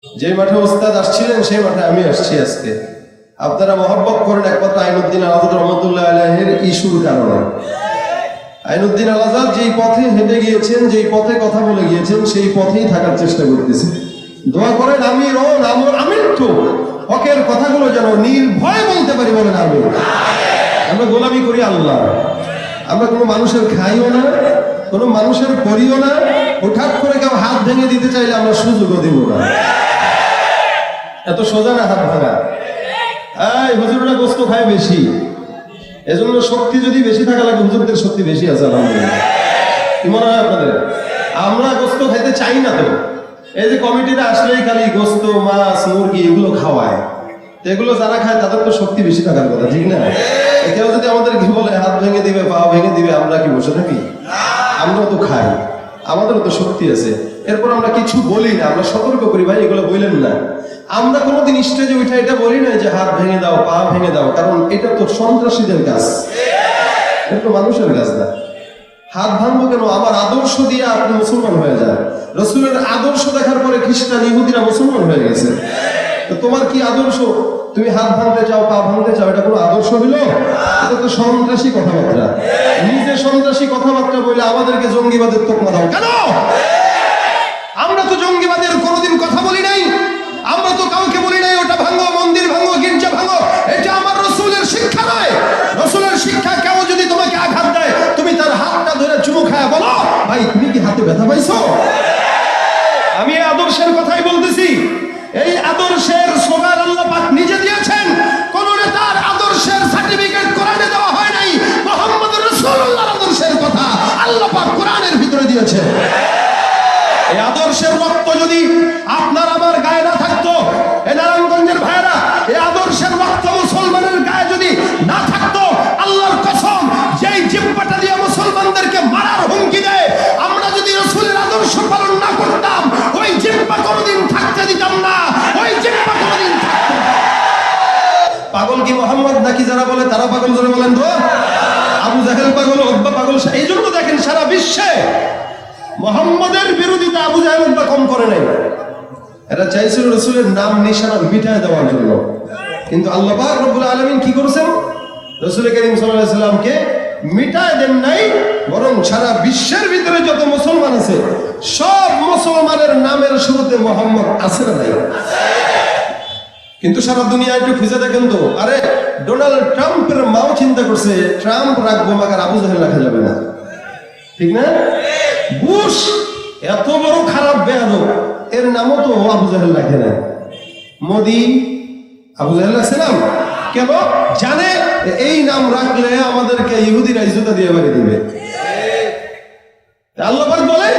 যে মাঠে ওস্তাদ আসছিলেন সেই মাঠে আমি আসছি আজকে। আপনারা মহব্বত করেন একমাত্র আইনুদ্দিন আলাজাদ রহমতুল্লাহ আলাইহির ইস্যুর কারণে। আইনুদ্দিন আলাজাদ যেই পথে হেঁটে গিয়েছেন, যেই পথে কথা বলে গিয়েছেন, সেই পথেই থাকার চেষ্টা করতেছে। দোয়া করেন আমির তো হকের কথাগুলো যেন নির্ভয় বলতে পারি, বলেন আমি। আমরা গোলামি করি আল্লাহ, আমরা কোনো মানুষের খাইও না, কোনো মানুষের করিও না। হঠাৎ করে কেউ হাত ভেঙে দিতে চাইলে আমরা সুযোগও দিব না। এত সোজা না হাত ভাঙা। এই হুজুররা গোস্ত খায় বেশি, এজন্য শক্তি যদি বেশি থাকা লাগে, হুজুরদের শক্তি বেশি আছে আলহামদুলিল্লাহ। কি মনে হয় আপনাদের? আমরা গোস্ত খাইতে চাই না তো। এই যে কমিটিরা আসলেই খালি গোস্ত, মাছ, মুরগি এগুলো খাওয়ায়, এগুলো যারা খায় তাদের তো শক্তি বেশি থাকার কথা, ঠিক না? কেউ যদি আমাদের কি বলে হাত ভেঙে দিবে, পা ভেঙে দিবে, আমরা কি বসে থাকি? আমরাও তো খাই, আমাদেরও তো শক্তি আছে। এরপর আমরা কিছু বলি না, আমরা সতর্ক করি, ভাই এগুলো বললেন না। আমরা কোনোদিন স্টেজে উঠে এটা বলি না যে হাত ভেঙে দাও, পা ভেঙে দাও, কারণ এটা তো সন্ত্রাসীদের কাজ, এটা তো মানুষের কাজ না। হাত ভাঙবো কেন? আমার আদর্শ দিয়ে আপনি মুসলমান হয়ে যান। রসুলের আদর্শ দেখার পরে খ্রিস্টান ইহুদিরা মুসলমান হয়ে গেছে। তো তোমার কি আদর্শ? তুমি হাত ভাঙতে চাও, পা ভাঙতে চাও, এটা কোনো আদর্শ হইল? এটা তো সন্ত্রাসী কথাবার্তা। নিজে সন্ত্রাসী কথাবার্তা বলে আমাদেরকে জঙ্গিবাদের তোকমা দাও কেন? আমরা তো জঙ্গিবাদের কোনোদিন কথা বলি নাই, আমরা তো কাউকে বলি নাই ওটা ভাঙো, মন্দির ভাঙো, গির্জা ভাঙো। এটা আমার রসুলের শিক্ষা নয়। রসুলের শিক্ষা কেউ যদি তোমাকে আঘাত দেয়, তুমি তার হাতটা ধরে চুমু খায় বলো, ভাই তুমি কি হাতে ব্যথা পাইছো? আমি এই আদর্শের কথাই বলতেছি। এই আদর্শের স্লোগান আল্লাহ পাক নিজে দিয়েছেন। কোন নেতার আদর্শের সার্টিফিকেট কোরআনে দেওয়া হয় নাই। মুহাম্মদ রাসূলুল্লাহর আদর্শের কথা আল্লাহ পাক কোরআনের ভিতরে দিয়েছেন। এই আদর্শের রক্ত যদি আপনার আমার গায়ে না থাকতো, এই নারায়ণগঞ্জের ভাইয়েরা, এই আদর্শের রক্ত মুসলমানের গায়ে যদি না থাকতো, আল্লাহর কসম, যেই জিহ্বাটা দিয়ে মুসলমানদেরকে মারার হুমকি দেয়, আমরা যদি রাসূলের আদর্শ পালন না করতাম, ওই জিহ্বা কোনোদিন থাকতে দিতাম না, ওই জিহ্বা কোনোদিন থাকতো না। পাগল কি মোহাম্মদ নাকি যারা বলে তারা পাগল? ধরে বলেন তো। আবু জাহেল পাগল, উতবা পাগল। এই জন্য দেখেন সারা বিশ্বে মুহাম্মদের বিরোধিতা আবু জাহেল উতবা কম করে নাই। এরা চাইছিল রাসূলের নাম নিশানা মিটায় দেওয়ার জন্য, কিন্তু আল্লাহ পাক রব্বুল আলামিন কি করেছেন? রাসূল করিম সাল্লাল্লাহু আলাইহি সাল্লামকে মিটায় দেন নাই, বরং সারা বিশ্বের ভিতরে যত মুসলমান আছে সব মুসলমানের নামের শুরুতে মুহাম্মদ আছে না নাই? কিন্তু সারা দুনিয়া একটু খুঁজে দেখেন তো, আরে ডোনাল্ড ট্রাম্পের মাও চিন্তা করছে ট্রাম্প রাখবো, মাগার আবু জাহেল রাখা যাবে না, ঠিক না? বুশ এত বড় খারাপ বেয়াদব, এর নামও তো আবু জাহেল রাখে না। মোদি আবু জাহেল রাখছিলাম কেন? জানে এই নাম রাখলে আমাদেরকে ইহুদিরা ইজ্জত দিয়ে বাড়ি দিবে। আল্লাহ পাক বলে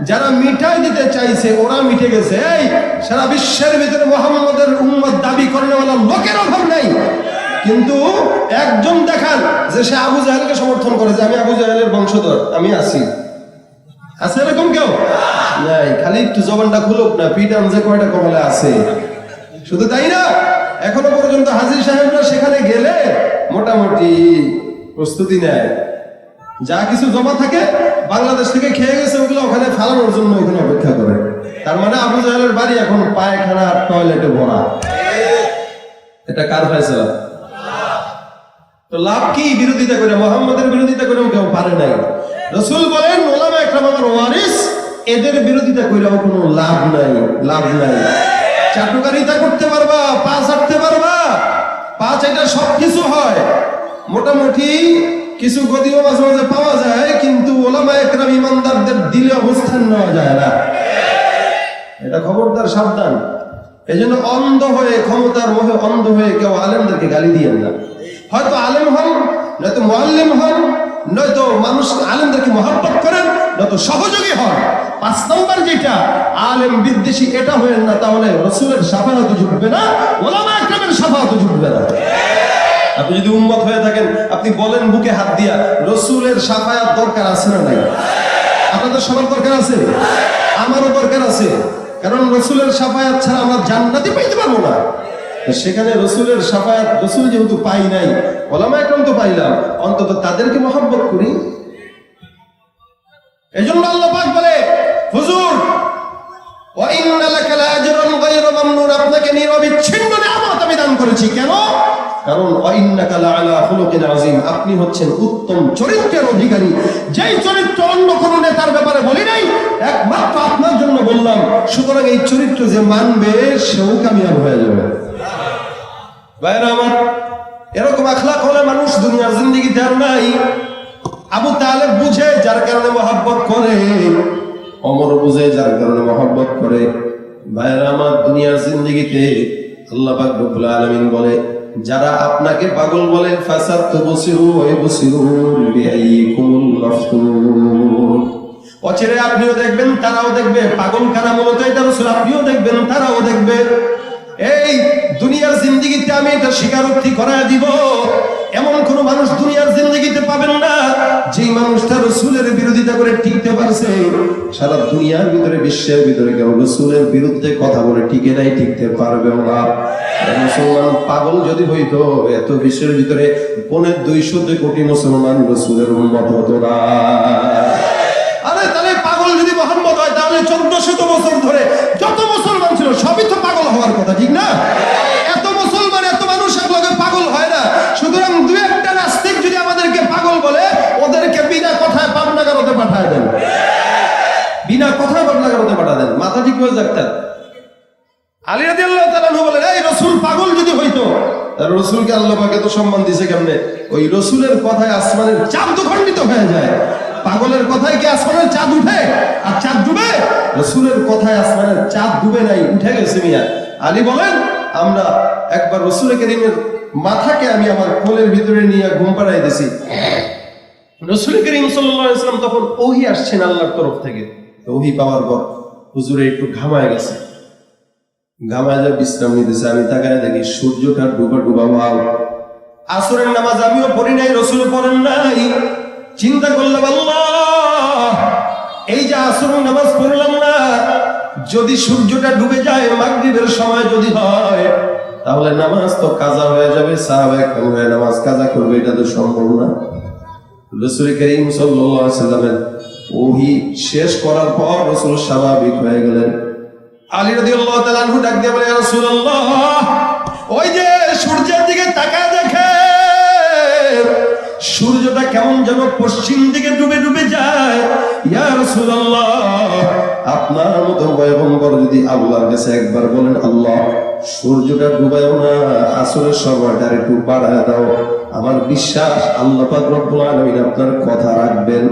যারা মিটাই দিতে চাইছে ওরা মিটে গেছে। এই সারা বিশ্বের ভিতরে মুহাম্মদের উম্মত দাবি করেওয়ালা লোকের অভাব নাই, কিন্তু একজন দেখান যে সে আবু জাহেলকে সমর্থন করে, যে আমি আবু জাহেলের বংশধর, আমি আছি। আছে এরকম কেউ? নাই। খালি একটু জবানটা খুলুক না, পিটান যে কয়টা কমলে আছে। শুধু তাই না, এখনো পর্যন্ত হাজী সাহেবরা সেখানে গেলে মোটামুটি প্রস্তুতি নেয়, যা কিছু জমা থাকে বাংলাদেশ থেকে খেয়ে গেছে ওগুলো ওখানে ফালানোর জন্য ওখানে অপেক্ষা করে। তার মানে আবু জাহেলের বাড়ি এখন পায়খানা আর টয়লেটে ভরা। এটা কার ফয়সালা? তো লাভ কি বিরোধিতা করে? মুহাম্মদের বিরোধিতা করেও কেউ পারে নাই। রাসূল বলেন উলামা একরাম আমার ওয়ারিস, এদের বিরোধিতা কইরাও কোনো লাভ নাই, লাভ নাই। চাটুকারিতা করতে পারবা, পা চাটতে পারবা, পা চাইটা সবকিছু হয়, মোটামুটি কিছু গদিও মাঝে মাঝে পাওয়া যায়, কিন্তু উলামা একরাম ইমানদারদের দিলে অবস্থান নেওয়া যায় না। এটা খবরদার, সাবধান। এই জন্য অন্ধ হয়ে, ক্ষমতার মোহে অন্ধ হয়ে কেউ আলেমদেরকে গালি দিয়েন না। হয়তো আলেম হন, নয়তো মুআল্লিম হন, নয়তো মানুষ আলেমদেরকে মহব্বত করেন, নয়তো সহযোগী হন। 5 নম্বর যেটা আলেম বিদ্বেষী, এটা হয়েন না, তাহলে রাসূলের শাফাআত জুটবে না, উলামা একরামের শাফাআত জুটবে না। আপনি যদি উম্মত হয়ে থাকেন, আপনি বলেন বুকে হাত দিয়া, রাসূলের শাফাআত দরকার আছে না নাই? আপনাদের সবার দরকার আছে, আমারও দরকার আছে, কারণ রাসূলের শাফাআত ছাড়া আমরা জান্নাতই পাইতে পারবো না। সেখানে রাসূলের শাফাআত, রাসূল যেহেতু পাই নাই, উলামা একরাম তো পাইলাম, অন্তত তাদেরকে মহব্বত করি। এজন্য আল্লাহ পাক বলে হুজুর ওয়া ইন্না লাকা লাআজরান গায়রা মামনুন, আপনাকে নিরবিচ্ছিন্ন নিয়ামত আমি দান করেছি। কেন? কারণ ওয়া ইন্নাকা লাআলা খুলুকিন আযীম, আপনি হচ্ছেন উত্তম চরিত্রের অধিকারী। যেই চরিত্র অন্য কোন নেতার ব্যাপারে বলি নাই, একমাত্র আপনার জন্য বললাম। সুতরাং এই চরিত্র যে মানবে সেও কামিয়াব হয়ে যাবে। ভাইরা আমার, এরকম আখলাক হলে মানুষ দুনিয়ার জিন্দেগিতে আর নাই। আবু তালেব বুঝে, যার কারণে মহব্বত করে। ওমর বুঝে, যার কারণে মহব্বত করে। ভাইরা আমার, দুনিয়ার জিন্দেগিতে আল্লাহ পাক রব্বুল আলামিন বলে, যারা আপনাকে পাগল বলে ফাসাতুবসিরু ওয়া ইবসিরু বিআইকুমুল মাফতুন, অচিরে আপনিও দেখবেন তারাও দেখবে। পাগল কারা মূলত এটা রাসূল, আপনিও দেখবেন তারাও দেখবে। এই দুনিয়ার জিন্দেগিতে আমি এটা স্বীকারোক্তি করায় দিব, এমন কোন মানুষ দুনিয়ার জিন্দেগিতে পাবেন না যেই মানুষটা রাসূলের বিরোধিতা করে টিকতে পারছে। সারা দুনিয়ার ভিতরে, বিশ্বের ভিতরে কেউ রাসূলের বিরুদ্ধে কথা বলে টিকে নাই, টিকতে পারবে না। মুসলমান পাগল যদি হইতো, এত বিশ্বের ভিতরে 200 কোটি মুসলমান রাসূলের উম্মত হতো না। আরে তাহলে পাগল যদি মুহাম্মদ হয়, তাহলে 1400 বছর ধরে যত মুসলমান ছিল সবই তো পাগল হওয়ার কথা, ঠিক না? এত মুসলমান, এত মানুষ একলগে পাগল হয় না। সুতরাং দুই একটা নাস্তিক যদি আমাদেরকে পাগল বলে, ওদেরকে বিনা কথায় পাবনাগারতে পাঠায় দেন, বিনা কথায় পাবনাগারতে পাঠায় দেন। মাথা ঠিক হয়ে যাক। আলী রাদিয়াল্লাহু তাআলা বলেন, এই রাসূল পাগল যদি হইতো, আর রাসূলকে আল্লাহ পাক এত সম্মান দিয়েছে কেমনে? ওই রাসূলের কথায় আসমানের চাঁদ তো খণ্ডিত হয়ে যায়। পাগলের কথায় কি আসমানের চাঁদ উঠে আর চাঁদ ডুবে? রাসূলের কথায় আসমানের চাঁদ ডুবে নাই, উঠে গেছে মিয়া। আলী বলেন, আমরা একবার রাসূল কারীমের মাথাকে আমি আমার কোলের ভিতরে নিয়ে ঘুম পাড়াই দিয়েছি। রাসূল কারীম সাল্লাল্লাহু আলাইহি ওয়াসাল্লাম তখন ওহী আসছেন আল্লাহর তরফ থেকে। ওহী পাওয়ার পর হুজুরে একটু ঘামায় গেছে, ঘামায় যা বিশ্রাম নিতেছে। আমি তাকায় দেখি সূর্যটা ডুবা ডুবা ভাব। আসরের নামাজ আমিও পড়ি নাই, রাসূল পড়েন নাই। চিন্তা করলাম, আল্লাহ, এই যে আসরের নামাজ পড়লাম না, যদি সূর্যটা ডুবে যায় মাগরিবের সময় যদি হয়, তাহলে নামাজ তো কাজা হয়ে যাবে। সাহাবায়ে কেরাম নামাজ কাজা করবে, এটা তো সম্ভব না। রাসূল করিম সাল্লাল্লাহু আলাইহি ওয়াসাল্লামের ওহী শেষ করার পর রাসূল স্বাভাবিক হয়ে গেলেন। আলী রাদিয়াল্লাহু তাআলা আনহু ডাক দিয়ে বলে, ইয়া রাসূলুল্লাহ, ওই যে সূর্যের দিকে তাকায় দেখে সূর্যটা কেমন যেন পশ্চিম দিকে ডুবে ডুবে যায়। ইয়া রাসূলুল্লাহ, আপনার মতো পয়গম্বর যদি আল্লাহর কাছে একবার বলেন, আল্লাহ সূর্যটা ডুবায়ও না, আসরের সময়টা একটু বাড়ায় দাও, আমার বিশ্বাস আল্লাহ পাক রব্বুল আলামিন আপনার কথা রাখবেন।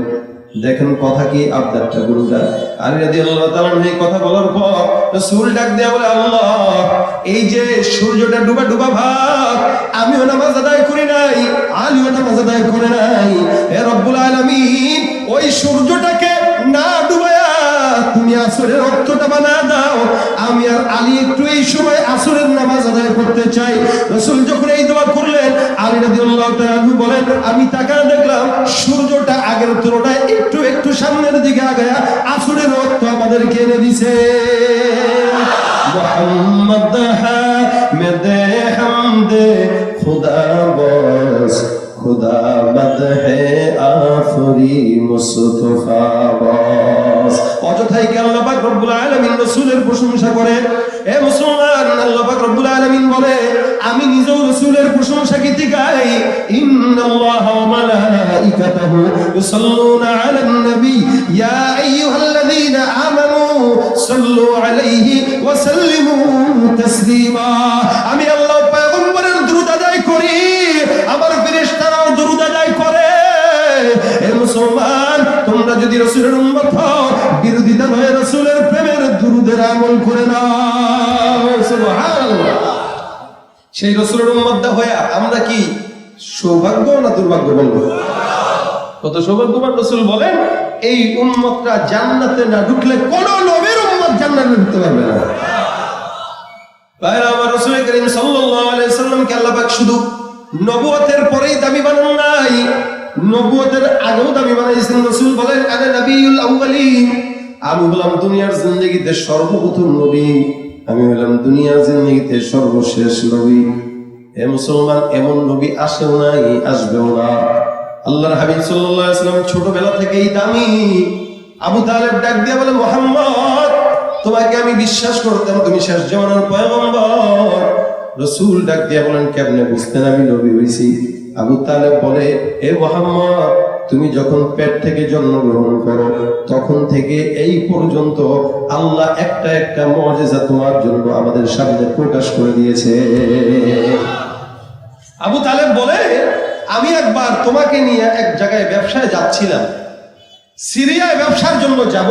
দেখেন কথা কি, আবদারটা গুরুটা। আলী রাদিয়াল্লাহু তাআলা এই কথা বলার পর রাসূল ডাক দিয়ে বলে, আল্লাহ, এই যে সূর্যটা ডুবা ডুবা ভাব, আমিও নামাজ আদায় করি নাই, আলীও নামাজ আদায় করে নাই। হে রব্বুল আলামিন, ওই সূর্যটাকে না ডুবায়া তুমি আসরের রক্তটা বানা দাও, আমি আর আলী একটু এই সময় আসরের নামাজ আদায় করতে চাই। রাসূল যখন এই দোয়া করলেন, আলী রাদিয়াল্লাহু তাআলা বলেন, আমি তাকায় দেখলাম সূর্যটা আগের তুলনায় একটু একটু সামনের দিকে আগায়া আসরের রক্ত আমাদেরকে এনে দিছে। মুহাম্মদ হামিদে হামদে খুদা বস, খুদা মদহে আফরি মুস্তাফা বস। অযথাই কি আল্লাহ পাক রব্বুল আলামিন রাসূলের প্রশংসা করেন? এ মুসলমান, আল্লাহ পাক রব্বুল আলামিন বলে, আমি নিজেও রাসূলের প্রশংসা গীতি গাই। ইন্নাল্লাহা ওয়া মালাইকাতাহু ইউসাল্লুনা আলান নবী ইয়া আইয়ুহাল্লাযীনা আমানু সাল্লু আলাইহি ওয়া সাল্লিমু তাসলিমা। আমি আল্লাহ পয়গম্বরের দুরূদ আদায় করি, আমার ফেরেশতারাও দুরূদ আদায় করে। হে মুসলমান, তোমরা যদি রাসূলের উম্মত হও, বিরোধিতা নয়, রাসূলের প্রেমের দুরূদের আমল করে নাও। সুবহানাল্লাহ। সেই রাসূলের উম্মত হয়ে আমরা কি সৌভাগ্য না দুর্ভাগ্য বলবো? কত সৌভাগ্যবান। রাসূল বলেন, এই উম্মতটা জান্নাতে না ঢুকলে কোন নবীর উম্মত জান্নাতে ঢুকতে পারবে না। ভাইরা আমার, রাসূল করিম সাল্লাল্লাহু আলাইহি ওয়াসাল্লামকে আল্লাহ পাক শুধু নবুয়তের পরেই দামি বানান নাই, নবুয়তের আগেও দামি বানাইছেন। রাসূল বলেন, আনা নবিয়ুল আউয়ালিন, আমি হলাম দুনিয়ার জিন্দেগিতে সর্বপ্রথম নবী, আমি হলাম দুনিয়ার জিন্দেগিতে সর্বশেষ নবী। হে মুসলমান, এমন নবী আসেও নাই, আসবেও না। আল্লাহর হাবিব সাল্লাল্লাহু আলাইহি ওয়াসাল্লাম ছোটবেলা থেকেই দামি। আবু তালেব ডাক দিয়ে বলে, মুহাম্মদ, তোমাকে আমি বিশ্বাস করতাম, তুমি শেষ জামানার পয়গম্বর। রাসূল ডাক দিয়া বলেন, কেমনে বুঝতেন আমি নবী হইছি? আবু তালেব বলে, হে মুহাম্মদ, তুমি যখন পেট থেকে জন্মগ্রহণ করো তখন থেকে এই পর্যন্ত আল্লাহ একটা একটা মুআজিজা তোমার জন্য আমাদের সামনে প্রকাশ করে দিয়েছে। আবু তালেব বলে, আমি একবার তোমাকে নিয়ে এক জায়গায় ব্যবসায় যাচ্ছিলাম, সিরিয়ায় ব্যবসার জন্য যাব,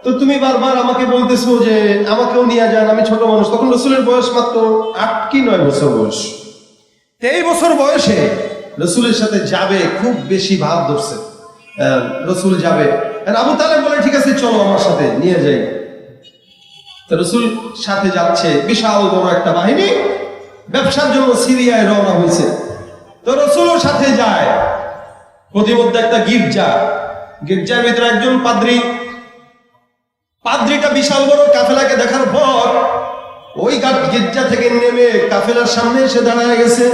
তো তুমি বারবার আমাকে বলতেছো যে আমাকেও নিয়ে যান, আমি ছোট মানুষ। তখন রাসূলের বয়স মাত্র 8 কি 9 বছর বয়স। 23 বছর বয়সে রাসূলের সাথে যাবে, খুব বেশি ভাব ধরছে, রাসূল যাবে। আবু তালেব বলে, ঠিক আছে চলো আমার সাথে নিয়ে যাই। তো রাসূল সাথে যাচ্ছে, বিশাল বড় একটা বাহিনী ব্যবসার জন্য সিরিয়ায় রওনা হয়েছে। তো রাসূলও সাথে যায়। প্রতিমধ্যে একটা গির্জার ভিতরে একজন পাদ্রীটা বিশাল বড় কাফেলাকে দেখার পর ওই গির্জা থেকে নেমে কাফেলার সামনে এসে দাঁড়ায় গেছে।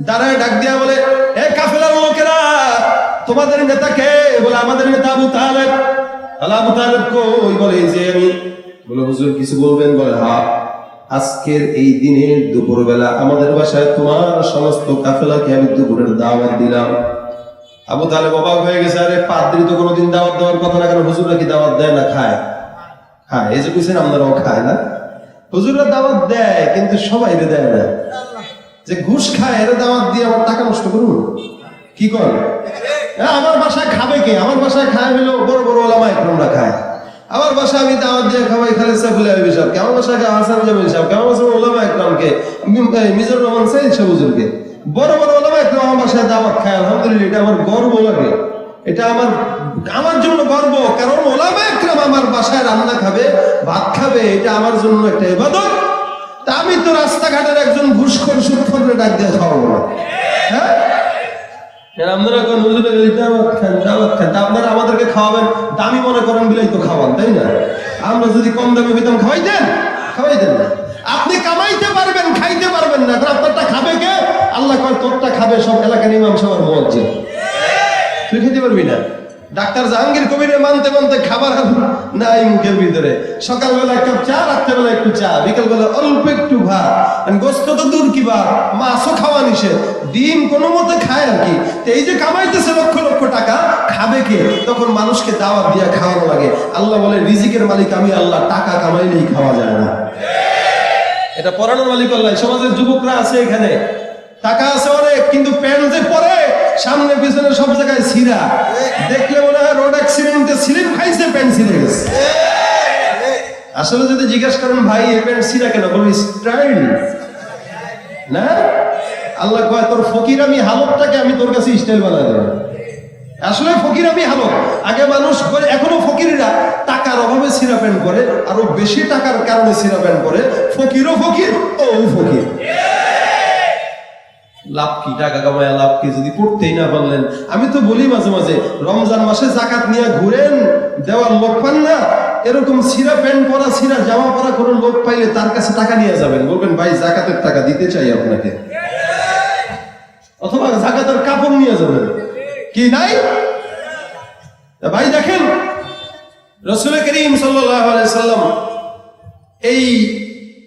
দাঁড়ায় ডাক দিয়া বলে, এ কাফেলার লোকেরা, তোমাদের নেতা কে? বলে, আমাদের নেতা আবু তালেব। আবু তালেব কই? বলে, এই যে আমি। বলে, হুজুর কিছু বলবেন? বলে, হ্যাঁ, আজকের এই দিনে দুপুরবেলা আমাদের বাসায় তোমার সমস্ত কাফেলাকে আমি দুপুরের দাওয়াত দিলাম। আবু তালেব অবাক হয়ে গেছে, আরে পাদ্রী তো কোনোদিন দাওয়াত দেওয়ার কথা না, কেন হুজুররা কি দাওয়াত দেয় না? খায়। হ্যাঁ, এই যে বুঝছেন, আপনারাও খায় না? হুজুররা দাওয়াত দেয়, কিন্তু সবাই দেয় না। যে ঘুষ খায় এরা দাওয়াত দিয়ে আমার টাকা নষ্ট করুন, কি কর? আমার বাসায় খাবে কে? আমার বাসায় খায় হলো বড় বড় ওলামা ইকরামরা খায়। আমার বাসায় আমি দাওয়াত দিয়ে খাওয়াই খালেদ সাইফুল আলভী সাহেবকে, আমার বাসায় হাসান জামিল সাহেবকে, আমার বাসায় ওলামা ইকরামকে, মিজানুর রহমান সাইদ সাহেব হুজুরকে, বড় বড় ওলামা ইকরাম আমার বাসায় দাওয়াত খায়। আলহামদুলিল্লাহ, এটা আমার গর্ব লাগে, এটা আমার জন্য গর্ব। কারণ ওলামা ইকরাম আমার বাসায় রান্না খাবে, ভাত খাবে, এটা আমার জন্য একটা ইবাদত। তা আমি তো রাস্তাঘাটের একজন ঘুষখোর সুদখোরকে ডাক দিয়ে খাওয়াবো না। হ্যাঁ, আপনারা কোন হুজুরে দাওয়াত খান, আপনারা আমাদেরকে খাওয়াবেন, দামি মনে করেন বিলাই তো খাওয়ান, তাই না? আমরা যদি কম দামি হইতাম খাওয়াইতেন না। আপনি কামাইতে পারবেন, খাইতে পারবেন না, আপনারটা খাবে কে? আল্লাহ কয় তোরটা খাবে সব এলাকার ইমাম সাহেব মুয়াজ্জিন। তুই খেতে পারবি না। ডাক্তার জাহাঙ্গীর কবিরে মানতে মানতে খাবার নাই মুখের ভিতরে। সকালবেলা এক কাপ চা, রাত্রেবেলা একটু চা, বিকালবেলা অল্প একটু ভাত। গোস্ত তো দূর কি বা, মাছও খাওয়া নিষেধ, ডিম কোনো মতে খায় আর কি। এই যে কামাইতেছে লক্ষ লক্ষ টাকা, খাবে কে? তখন মানুষকে দাওয়াত দিয়ে খাওয়ানো লাগে। আল্লাহ বলে, রিজিকের মালিক আমি আল্লাহ, টাকা কামাইলেই খাওয়া যায় না। এটা পড়ানোর মালিক আল্লাহ। সমাজের যুবকরা আছে এখানে, টাকা আছে অনেক, কিন্তু প্যান্ট যে পরে সামনে পিছনে সব জায়গায় ছিঁড়া, দেখলে মনে হয় রোড অ্যাক্সিডেন্টে স্লিপ খাইছে, প্যান্ট ছিঁড়ে গেছে। আসলে যদি জিজ্ঞাসা করেন, ভাই এই প্যান্ট ছিঁড়া কেন? বলবি স্টাইল না। আল্লাহ কয়, তোর ফকিরামি হালতটাকে আমি তোর কাছে স্টাইল বানাই দেব। আসলে ফকিরামি হালত আগে মানুষ করে, এখনো ফকিররা টাকার অভাবে ছিঁড়া প্যান্ট করে, আরো বেশি টাকার কারণে ছিঁড়া প্যান্ট করে। ফকিরও ফকির, ও ফকির। লাভ কি? টাকা কামায় লাভ কি যদি পড়তেই না পারলেন? আমি তো বলি মাঝে মাঝে, রমজান মাসে জাকাত নিয়ে ঘুরেন, দেওয়ার লোক পান না, এরকম ছিঁড়া প্যান্ট পরা, ছিঁড়া জামা পরা কোনো লোক পাইলে তার কাছে টাকা নিয়ে যাবেন, বলবেন ভাই জাকাতের টাকা দিতে চাই আপনাকে, অথবা জাকাতের কাপড় নিয়ে যাবেন। কি নাই ভাই? দেখেন, রাসূল করিম সাল্লাল্লাহু আলাইহি সাল্লাম এই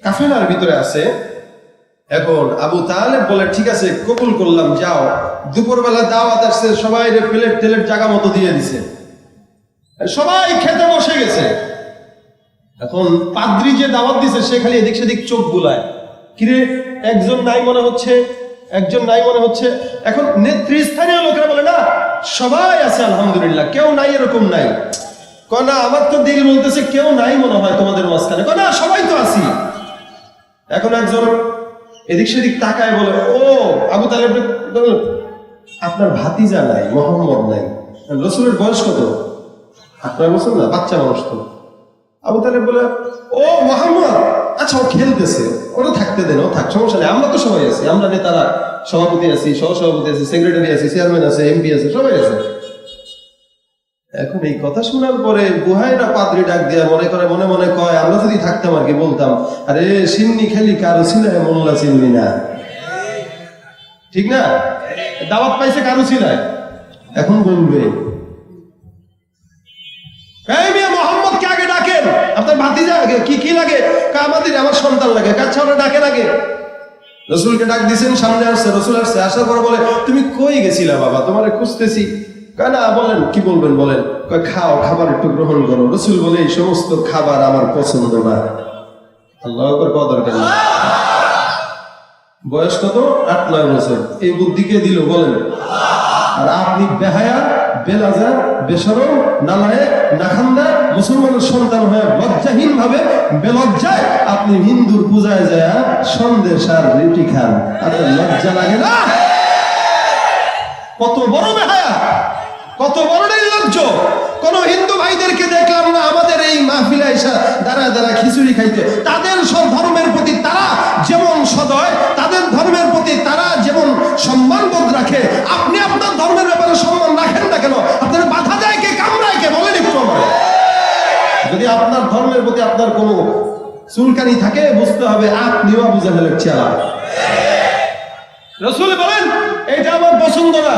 কাফেলার ভিতরে আছে। এখন আবু তালেব বলে, ঠিক আছে কবুল করলাম, যাও। দুপুরবেলা দাওয়াত আসছে, সবাই প্লেট টেলেট জায়গা মতো দিয়ে দিছে, সবাই খেতে বসে গেছে। এখন পাদ্রী যে দাওয়াত দিছে সে খালি এদিক সেদিক চোখ বুলায়, কিরে একজন নাই মনে হচ্ছে, একজন নাই মনে হচ্ছে। এখন নেতৃস্থানীয় লোকেরা বলে, না সবাই আছে আলহামদুলিল্লাহ, কেউ নাই এরকম নাই। কয় না, আমার তো দিল বলতেছে কেউ নাই মনে হয় তোমাদের মাঝখানে। কয় না, সবাই তো আছি। এখন একজন এদিক সেদিক তাকায় বলে, ও আবু তালেব, আপনার ভাতিজা নাই, মোহাম্মদ নাই। রাসূলের বয়স কত? 8 বছর না, বাচ্চা মানুষ তো। আবু তালেব বলে, ও মোহাম্মদ, আচ্ছা ও খেলতেছে, ওরা থাকতে দেন, ও থাক, সমস্যা নেই, আমরা তো সবাই আছি, আমরা নেতারা সভাপতি আছি, সহসভাপতি আছি, সেক্রেটারি আছি, চেয়ারম্যান আছে, এমপি আছে, সবাই আছে। এখন এই কথা শোনার পরে বুহাইরা পাদ্রী ডাক দিয়া মনে মনে কয়, আমরা যদি থাকতাম আর কি বলতাম, আরে সিন্নি খেলি কারো ছিলায় মোল্লা চিনলি না, ঠিক না? দাওয়াত পাইছে কারো ছিলায়, এখন বলবে মোহাম্মদকে আগে ডাকেন, আপনার ভাতিজা কি লাগে? আমাদের আমার সন্তান লাগে। আচ্ছা ওরা ডাকে লাগে। রসুলকে ডাক দিয়েছেন, সামনে আসছে, রসুল আসছে, আসার পর বলে তুমি কই গেছিলা বাবা, তোমারে খুঁজতেছি। না বলেন, কি বলবেন বলেন। খাও, খাবার একটু গ্রহণ করো। রসুল বলে এই সমস্ত খাবার আমার পছন্দ না। আল্লাহু আকবার, কত দরকার না। বয়স কত? 8-9 বছর। এই বুদ্ধি কে দিল বলেন? আর আপনি বেহায়া, বেলাজা, বেশরম, নালায়েক, নাখান্দা মুসলমানের সন্তান হয়ে লজ্জাহীন ভাবে বেলজ্জায় আপনি হিন্দুর পূজায় যায় সন্দেশ আর রুটি খান। আপনার লজ্জা লাগে না? কত বড় বেহায়া, কত বড় নির্লজ্জ। কোন হিন্দু ভাইদেরকে দেখলাম না আমাদের এই মাহফিলে এসে দাঁড়া খিচুড়ি খাইতে। তাদের সব ধর্মের প্রতি তারা যেমন সদয়, তাদের ধর্মের প্রতি তারা যেমন সম্মানবোধ রাখে, আপনি আপনার ধর্মের ব্যাপারে সম্মান রাখেন না কেন? আপনার বাধা দেয় কে, কামড়ায় কে? বলেন একটু আমার। যদি আপনার ধর্মের প্রতি আপনার কোনো চুলকানি থাকে, বুঝতে হবে আপনিও আবু জাহেলের চেলা। রাসূল বলেন এটা আমার পছন্দ না।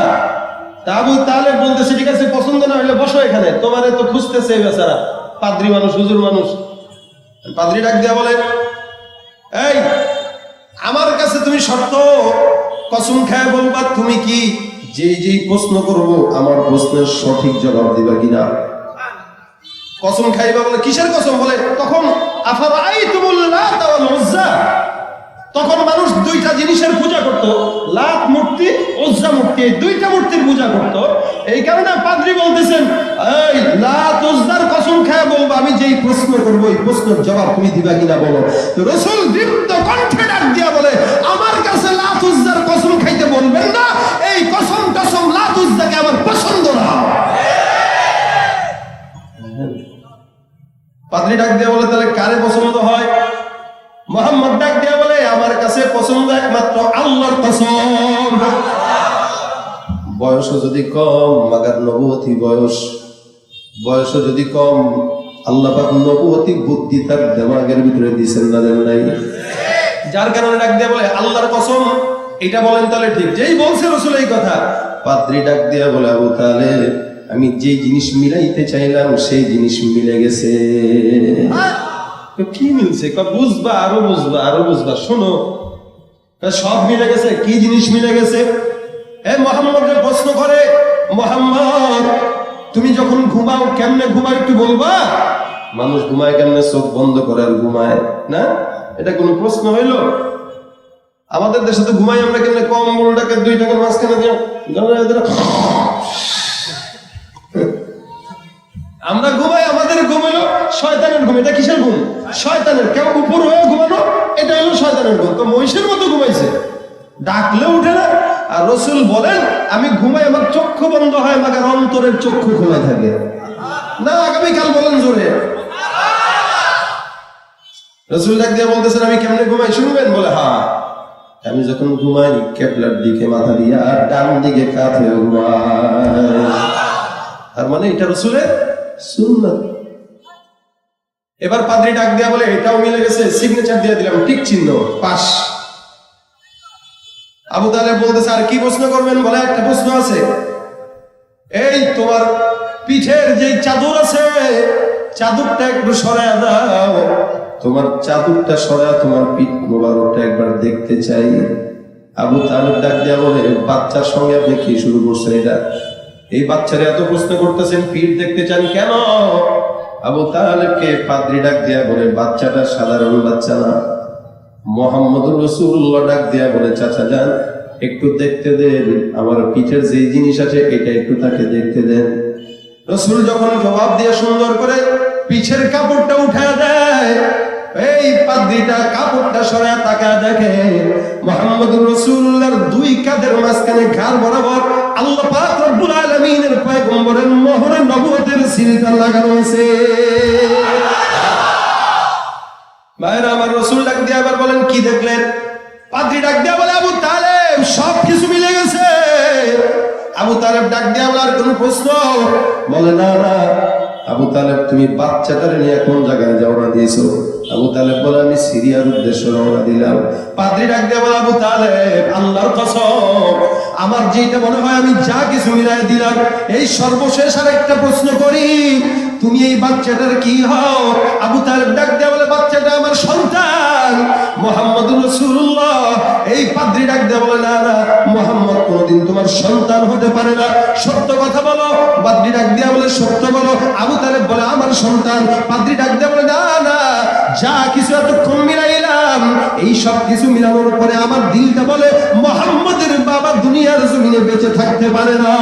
আবু তালেব বলতেছে ঠিক আছে, পছন্দ না হলে বসো এখানে, তোমারে তো খুঁজতেছে বেচারা, পাদ্রী মানুষ, হুজুর মানুষ। পাদ্রী ডাক দিয়া বলে এই আমার কাছে তুমি শর্ত কসম খায় বলবা, তুমি কি যেই প্রশ্ন করবো আমার প্রশ্নের সঠিক জবাব দিবা কিনা? কসম খাইবা। বলে কিসের কসম? বলে তখন আফারাআইতুমুল লাত ওয়াল উজ্জা, তখন মানুষ দুইটা জিনিসের পূজা করত, লাত মূর্তি, উজ্জা মূর্তি, এই দুইটা মূর্তির পূজা করত। এই কারণে পাদ্রী বলতেছেন এই লাত উজ্জার কসম খায় বলবো, আমি যেই প্রশ্ন করবো এই প্রশ্নের জবাব তুমি দিবা কিনা বলো। তো রাসূল দীপ্ত কণ্ঠে ডাক দিয়া বলে আমার কাছে লাত উজ্জার কসম খাইতে বলবেন না, এই কসম লাত উজ্জাকে আমার পছন্দ না। পাদ্রী ডাক দিয়া বলে তাহলে কারে পছন্দ হয়? মুহাম্মদ ডাক দিয়া বলে আমার কাছে পছন্দ একমাত্র আল্লাহর কসম। বয়স যদি কম, মাগার নবুয়তি বয়স যদি কম, আল্লাহ পাক নবুয়তি বুদ্ধি তার দিমাগের ভিতরে দিয়েছেন না, দেন নাই? যার কারণে ডাক দিয়া বলে আল্লাহর কসম। এটা বলেন তাহলে ঠিক। যেই বলছে রাসূল এই কথা, পাদ্রী ডাক দিয়া বলে আবু তালেব আমি যেই জিনিস মিলাইতে চাইলাম সেই জিনিস মিলে গেছে। কি মিলছে? বুঝবা, আরো বুঝবা, শোনো সব মিলে গেছে। কি জিনিস মিলে গেছে? মুহাম্মদের প্রশ্ন করে, মুহাম্মদ তুমি যখন ঘুমাও কেমনে ঘুমাও একটু বলবা? মানুষ ঘুমায় কেমনে? চোখ বন্ধ করে আর ঘুমায় না? এটা কোনো প্রশ্ন হইল? আমাদের দেশে তো ঘুমাই আমরা কেমনে? কম্বলটাকে 2 টাকার মাঝখানে দিয়ে আমরা ঘুমাই। আমাদের ঘুম হলো শয়তানের ঘুম। এটা কিসের ঘুম? শয়তানের। কেউ উপর হয়ে ঘুমানো, এটা হলো শয়তানের ঘুম। তো মহিষের মতো ঘুমাইছে, ডাকলে উঠে না। আর রাসূল বলেন আমি ঘুমাই, আমার চক্ষু বন্ধ হয়, মাগার অন্তরের চক্ষু খোলা থাকে না। আগামীকাল বলেন জোরে। রাসূল ডাক দিয়ে বলতেছেন আমি কেমনে ঘুমাই শুনবেন? বলে হ্যাঁ, আমি যখন ঘুমাই কেবলার দিকে মাথা দিয়ে আর ডান দিকে কাত হয়ে ঘুমাই। তার মানে এটা রাসূলের সুন্নাত। এবার পাদ্রী ডাক দিয়া বলে এটাও মিলে গেছে, সিগনেচার দিয়ে দিলাম, টিক চিহ্ন, পাস। আবু তালেব বলতেছে আর কি প্রশ্ন করবেন? বলে একটা প্রশ্ন আছে, এই তোমার পিঠের যে চাদর আছে, চাদরটা একটু সরায়া দাও। তোমার চাদরটা সরায়া তোমার পিঠ মোবারকটা একবার দেখতে চাই। আবু তালেব ডাক দিয়া বলে বাচ্চার সঙ্গে আপনি কি শুরু করছেন? এটা এই বাচ্চারা এত প্রশ্ন করতেছেন, পিঠ দেখতে চান কেন? আবু তালেবকে পাদ্রী ডাক দিয়া বলে বাচ্চাটা সাধারণ বাচ্চা না, মুহাম্মদুর রাসূলুল্লাহ ডাক দিয়া বলে চাচা যান একটু দেখতে দেন, আমার পিঠের যে জিনিস আছে এটা একটু তাকে দেখতে দেন। রাসূল যখন জবাব দিয়ে সুন্দর করে পিঠের কাপড়টা উঠায় দেয়, এই পাদ্রীটা কাপড়টা সরায় তাকায় দেখে মুহাম্মদুর রাসূলুল্লাহর 2 কাঁধের মাঝখানে ঘাড় বরাবর আল্লাহ পাক রব্বুল আলামিনের পয়গম্বরের মোহরে নবুয়তের সিলটা লাগানো আছে। ভাইরা আমার, রাসূল ডাক দিয়ে আবার বলেন কি দেখলেন? পাদ্রী ডাক দিয়ে বলে আবু তালেব সব কিছু মিলে গেছে। আবু তালেব ডাক দিয়ে বলে আর কোনো প্রশ্ন? বলে না। আবু তালেব তুমি বাচ্চাটারে নিয়ে কোন জায়গায় রওনা দিয়েছো? আবু তালেব বলে আমি সিরিয়ার উদ্দেশ্যে রওনা দিলাম। পাদ্রী ডাক দিয়ে বলে আবু তালেব আল্লাহর কসম আমার যেটা মনে হয় আমি যা কিছু মিলাই দিলাম। এই সর্বশেষ আর একটা প্রশ্ন করি, তুমি এই বাচ্চাটার কি হও? আবু তালেব ডাক দেয়া বলে, বাচ্চাটা আমার সন্তান মুহাম্মদুর রাসূলুল্লাহ। এই পাদ্রী ডাক দেয়া বলে, না না, মুহাম্মদ কোনদিন তোমার সন্তান হতে পারে না, সত্য কথা বলো। পাদ্রী ডাক দেয়া বলে, সত্য বলো। আবু তালেব বলে, আমার সন্তান। পাদ্রী ডাক দেয়া বলে, না না, যা কিছু এতক্ষণ মিলাইলাম, এই সব কিছু মিলানোর পরে আমার দিলটা বলে মুহাম্মদের বাবা দুনিয়ার জমিনে বেঁচে থাকতে পারে না।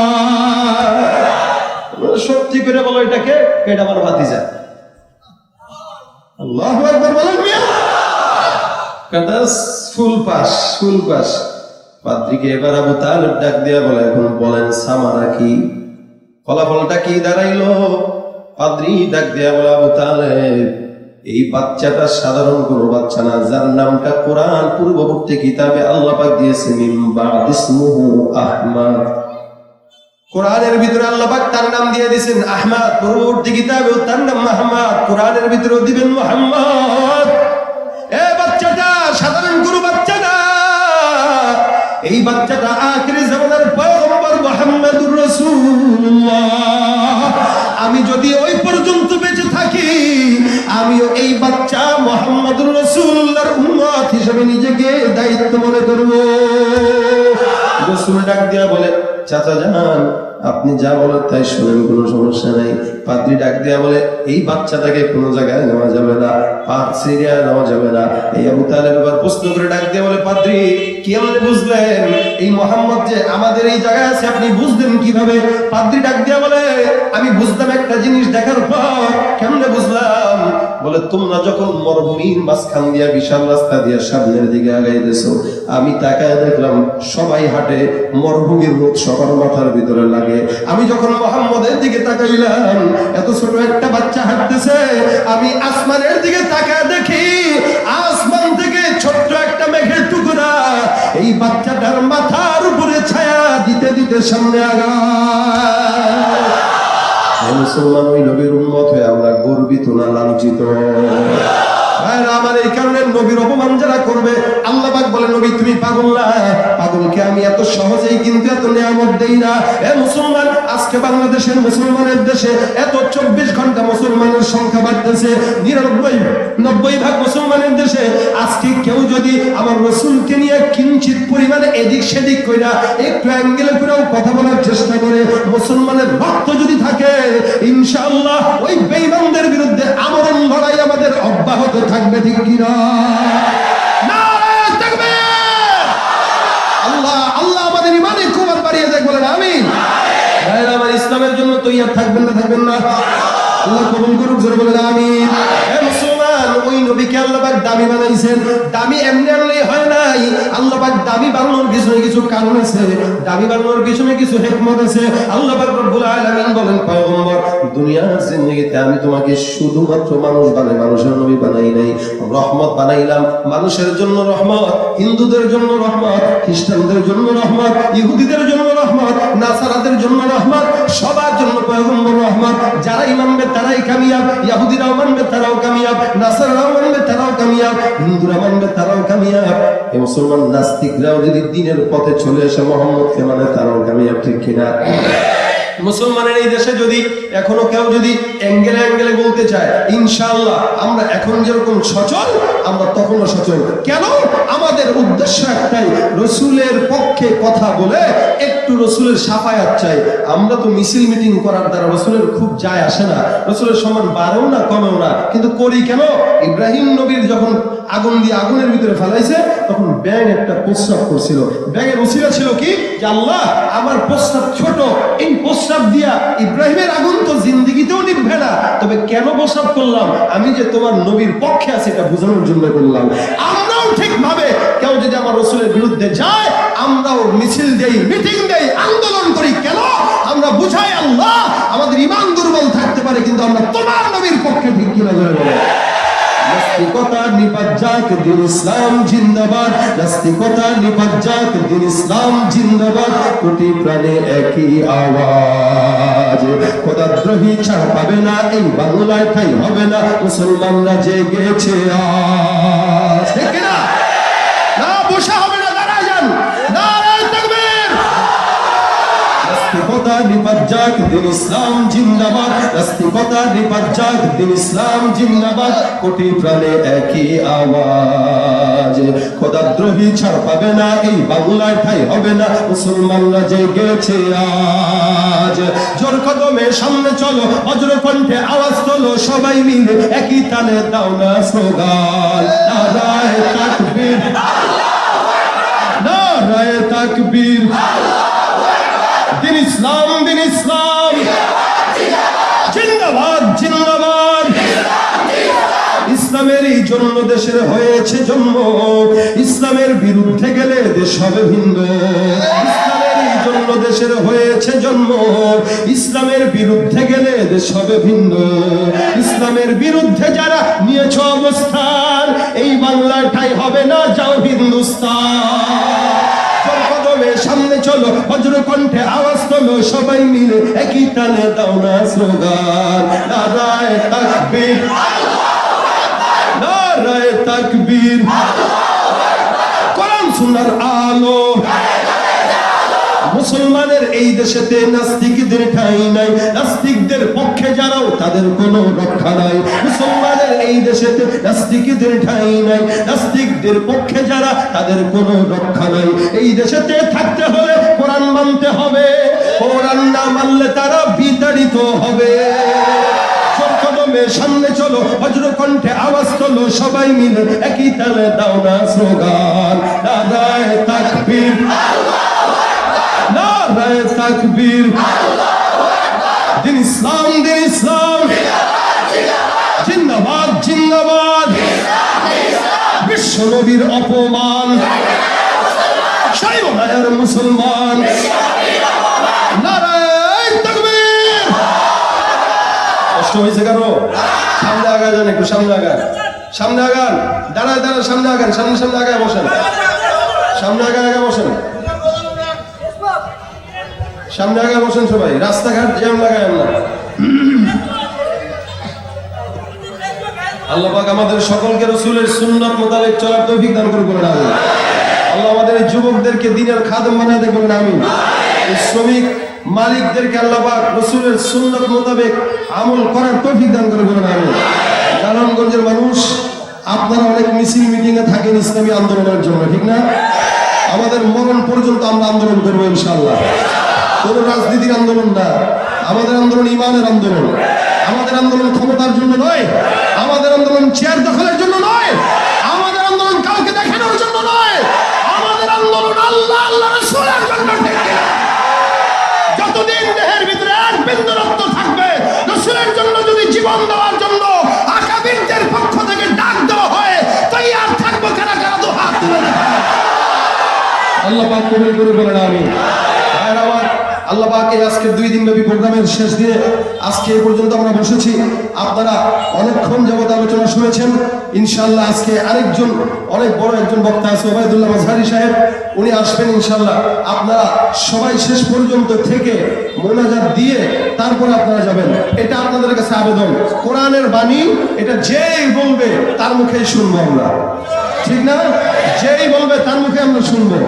সত্যি করে বলো, এটাকে, এটা আমার ভাতিজা। আল্লাহু আকবার বলেন মিয়া। কাদাস ফুল পাস, ফুল পাস। পাদ্রীকে এবার আবু তালেব ডাক দিয়া বলে, এখন বলেন সামারা কি, ফলাফলটা কি দাঁড়াইলো? পাদ্রী ডাক দিয়া বলে, আবু তালেব, এই বাচ্চাটা সাধারণ কোনো বাচ্চা না, যার নামটা কোরআন পূর্ববর্তী কিতাবে আল্লাহ পাক দিয়েছে, মিন বা'দ ইসমুহু আহমদ। কোরআনের ভিতরে আল্লাহ পাক তার নাম দিয়ে দিয়েছেন আহমদ, পূর্ববর্তী কিতাবেও তার নাম মুহাম্মদ, কোরআনের ভিতরেও দিবেন মুহাম্মদ। এই বাচ্চাটা সাধারণ কোনো বাচ্চা না, এই বাচ্চাটা আখিরি জামানার পয়গম্বর মুহাম্মদুর রাসূলুল্লাহ। আমি যদি ওই পর্যন্ত বেঁচে থাকি, আমিও এই বাচ্চা মুহাম্মদুর রাসূলুল্লাহর উম্মত হিসেবে নিজেকে দায়িত্ব মনে করব। রাসূল ডাক দিয়া বলে, চাচা জান, আপনি যা বলেন তাই শুনেন, কোনো সমস্যা নাই। পাদ্রী ডাক দেয়া বলে, এই বাচ্চাটাকে কোনো জায়গায় নেওয়া যাবে না, সিরিয়ায় নেওয়া যাবে না। এই আবু তালেব এবার প্রশ্ন করে ডাক দিয়ে বলে, পাদ্রী কেমনে বুঝলেন এই মুহাম্মদ যে আমাদের এই জায়গায় আছে, আপনি বুঝলেন কিভাবে? পাদ্রী ডাক দেয়া বলে, আমি বুঝলাম একটা জিনিস দেখার পর। কেমনে বুঝলাম? বলে, তোমরা যখন মরুভূমির মাঝখান দিয়া বিশাল রাস্তা দিয়া সামনের দিকে আগাইতেছো, আমি তাকায় দেখলাম সবাই হাঁটে, মরুভূমির রোদ সবার মাথার ভিতরে লাগে। আমি যখন মুহাম্মদের দিকে তাকাইলাম, এত ছোট একটা বাচ্চা হাঁটতেছে, আমি আসমানের দিকে তাকায় দেখি আসমান থেকে ছোট্ট একটা মেঘের টুকরা এই বাচ্চাটার মাথার উপরে ছায়া দিতে দিতে সামনে আগায়। মুসলমান, ওই নবীর উম্মত হয়ে আমরা গর্বিত না লাঞ্ছিত? আমার এই কারণে নবীর অপমান যারা করবে, আল্লাহ পাক বলে, নবী তুমি পাগল না, পাগলকে আমি এত সহজেই কিন্তু এত নিয়ামত দেই না। এ মুসলমান, আজকে বাংলাদেশের মুসলমানের দেশে এত 24 ঘন্টা মুসলমানের সংখ্যা বাড়তেছে, 99-90 ভাগ মুসলমানের দেশে আজকে কেউ যদি আমার রাসূলকে নিয়ে কিঞ্চিত পরিমাণে এদিক সেদিক কইরা একটু অ্যাঙ্গেলে করেও কথা বলার চেষ্টা করে, মুসলমানের রক্ত যদি থাকে, ইনশাআল্লাহ ওই বেঈমানদের বিরুদ্ধে আমরণ লড়াই আমাদের অব্যাহত থাকবে, ঠিক কিনা? নারায়ে তাকবীর! আল্লাহ আল্লাহ আমাদের ঈমানে কুওয়াত বাড়িয়ে দেয়, বলেন আমিন। ভাইরা আমার, ইসলামের জন্য তৈয়ার থাকবেন না থাকবেন না? আল্লাহ কবুল করুক, জোরে বলেন আমিন। হে মুসলমান, ওই নবীকে আল্লাহ পাক দামি বানাইছেন। দামি এমনি আনলেই হয় নাই, আল্লাহ পাক দামি বানানোর পিছনে কিছু কারণ আছে, দামি বানানোর পিছনে কিছু হিকমত আছে। আল্লাহ পাক রব্বুল আলামিন বলেন, পয়গম্বর, দুনিয়ার জিন্দেগিতে আমি তোমাকে শুধুমাত্র মানুষ বানাই, মানুষের নবী বানাই নাই, রহমত বানাইলাম। মানুষের জন্য রহমত, হিন্দুদের জন্য রহমত, খ্রিস্টানদের জন্য রহমত, ইহুদিদের জন্য রহমত, নাসারাদের জন্য রহমত, সবার জন্য পয়গম্বর রহমত। যারা মানবে তারাই কামিয়াব, ইহুদিরাও মানবে তারাও কামিয়াব, নাসারাও মানবে তারাও কামিয়াব, হিন্দুরা মানবে তারাও কামিয়াব। এই মুসলমান নাস্তিকরাও যদি দ্বীনের পথে চলে এসে মুহাম্মদকে মানে তারাও কামিয়াব, ঠিক কিনা? মুসলমানের এই দেশে যদি এখনো কেউ যদি অ্যাঙ্গেলে অ্যাঙ্গেলে বলতে চায়, ইনশাআল্লাহ আমরা এখন যেরকম সচল, আমরা তখনও সচল। কেন? আমাদের উদ্দেশ্য একটাই, রসুলের পক্ষে কথা বলে একটু রসুলের সাফায়াত চাই। আমরা তো মিছিল মিটিং করার দ্বারা রসুলের খুব যায় আসে না, রসুলের সম্মান বাড়েও না কমেও না, কিন্তু করি কেন? ইব্রাহিম নবীর যখন আগুন দিয়ে আগুনের ভিতরে ফেলাইছে, তখন ব্যাঙ একটা প্রস্রাব করছিল। ব্যাঙের উসিলা ছিল কি, যে আল্লাহ আমার প্রস্রাব ছোট, এই প্রস্রাব দিয়া ইব্রাহিমের আগুন তো জিন্দেগিতেও নিভবে না, তবে কেন প্রস্রাব করলাম? আমি যে তোমার নবীর পক্ষে আছি এটা বোঝানোর জন্য করলাম। আমরাও ঠিক ভাবে কেউ যদি আমার রসুলের বিরুদ্ধে যায়, আমরাও মিছিল দেই, মিটিং দেই, আন্দোলন করি। কেন? আমরা বুঝাই আল্লাহ আমাদের ঈমান দুর্বল থাকতে পারে, কিন্তু আমরা তোমার নবীর পক্ষে, ঠিক কিনা বলে বলে। নাস্তিকতা নিপাত যাক, দিন ইসলাম জিন্দাবাদ। নাস্তিকতা নিপাত যাক, দিন ইসলাম জিন্দাবাদ। কোটি প্রাণে একই আওয়াজ, খোদাদ্রোহী ছাড় পাবে না, এই বাংলায় ঠাই হবে না, মুসলমানরা জেগেছে আজ, ঠিক না? না বসা হবে না, দাঁড়ায় যান। নারায়ে তাকবীর! নাস্তিকতা নিপাত যাক। যাক, দিন ইসলাম জিন্দাবাদ। নাস্তিকতা নিপাত যাক, দিন ইসলাম জিন্দাবাদ। কোটি প্রাণে একই আওয়াজ, খোদাদ্রোহী ছাড় পাবে না, এই বাংলায় ঠাই হবে না, মুসলমানরা জেগেছে আজ। জোর কদমে সামনে চলো, বজ্র কণ্ঠে আওয়াজ তোলো, সবাই মিলে একই তালে দাও না স্লোগান, নারায়ে তাকবীর, নারায়ে তাকবীর। দিন ইসলাম, দিন ইসলাম জিন্দাবাদ, জিন্দাবাদ। ইসলামের এই জন্য দেশের হয়েছে জন্ম, ইসলামের বিরুদ্ধে গেলে দেশ হবে ভিন্ন। ইসলামের এই জন্য দেশের হয়েছে জন্ম, ইসলামের বিরুদ্ধে গেলে দেশ হবে ভিন্ন। ইসলামের বিরুদ্ধে যারা নিয়েছ অবস্থান, এই বাংলার ঠাই হবে না, যাও হিন্দুস্তান। সামনে চলো, বজ্র কণ্ঠে আওয়াজ তোলো, সবাই মিলে একই তালে দাও না স্লোগান, নারায়ে তাকবীর, নারায়ে তাকবীর। কোরআন সুন্নাহর আলো, মুসলমানের এই দেশেতে নাস্তিকদের ঠাঁই নাই, নাস্তিকদের পক্ষে যারাও তাদের কোনো রক্ষা নাই। মুসলমানের এই দেশেতে নাস্তিকদের ঠাঁই নাই, নাস্তিকদের পক্ষে যারা তাদের কোনো রক্ষা নাই। এই দেশেতে থাকতে হলে কোরআন মানতে হবে, কোরআন না মানলে তারা বিতাড়িত হবে। সামনে চলো, বজ্র কণ্ঠে আওয়াজ তোলো, সবাই মিলে একই তালে দাও না স্লোগান, নারায়ে তাকবীর, নারায়ে তাকবীর। দিন ইসলাম, দিন ইসলাম জিন্দাবাদ, জিন্দাবাদ। বিশ্ব নবীর অপমান, সাইবার মুসলমান, নারায়ে তাকবীর। কষ্ট হয়েছে কারো? সামনে আগায় যান, একটু সামনে আগান, সামনে আগান, দাঁড়ায় দাঁড়ায় সামনে আগান, সামনে সামনে আগায় বসেন, সামনে আগায় আগায় বসেন, সামনে আগায় বসেন সবাই, রাস্তাঘাট জ্যাম লাগায় না। আল্লাহ পাক আমাদের সকলকে রাসূলের সুন্নাত মোতাবেক চলার তৌফিক দান করুন, আমিন। আল্লাহ আমাদের এই যুবকদেরকে দ্বীনের খাদেম বানায় দেন, আমিন। এই শ্রমিক মালিকদেরকে আল্লাহ পাক রাসূলের সুন্নাত মোতাবেক আমল করার তৌফিক দান করুন, আমিন। নারায়ণগঞ্জের মানুষ, আপনারা অনেক মিছিল মিটিং এ থাকেন ইসলামী আন্দোলনের জন্য, ঠিক না? আমাদের মরণ পর্যন্ত আমরা আন্দোলন করবো ইনশাআল্লাহ। কোন রাজনীতির আন্দোলন না, আমাদের আন্দোলন ইমানের আন্দোলন। আমাদের আন্দোলন ক্ষমতার জন্য নয়, আমাদের আন্দোলন চেয়ার দখলের জন্য নয়, আমাদের আন্দোলন কাউকে দেখানোর জন্য নয়, আমাদের আন্দোলন আল্লাহ আল্লাহ রাসূলের জন্য। যতদিন দেহের ভিতরে এক বিন্দু রক্ত থাকবে, রাসূলের জন্য যদি জীবন দেওয়ার জন্য আকাবিরদের পক্ষ থেকে ডাক দেওয়া হয়, তৈয়ার থাকবো কারা কারা, তো হাত তুলে দেখান। আল্লাহ পাক কবুল করে বলেন আমিন। আল্লাহ পাক এই আজকে 2 দিন ব্যাপী প্রোগ্রামের শেষ দিনে আজকে এই পর্যন্ত আমরা বসেছি। আপনারা অনেকক্ষণ যাবত আলোচনা শুনেছেন। ইনশাআল্লাহ আজকে আরেকজন অনেক বড় একজন বক্তা আছে, ওবায়দুল্লাহ মাঝহারি সাহেব, উনি আসবেন ইনশাআল্লাহ। আপনারা সবাই শেষ পর্যন্ত থেকে মোনাজাত দিয়ে তারপর আপনারা যাবেন, এটা আপনাদের কাছে আবেদন। কোরআনের বাণী এটা যেই বলবে তার মুখেই শুনবো আমরা, ঠিক না? যেই বলবে তার মুখে আমরা শুনবো।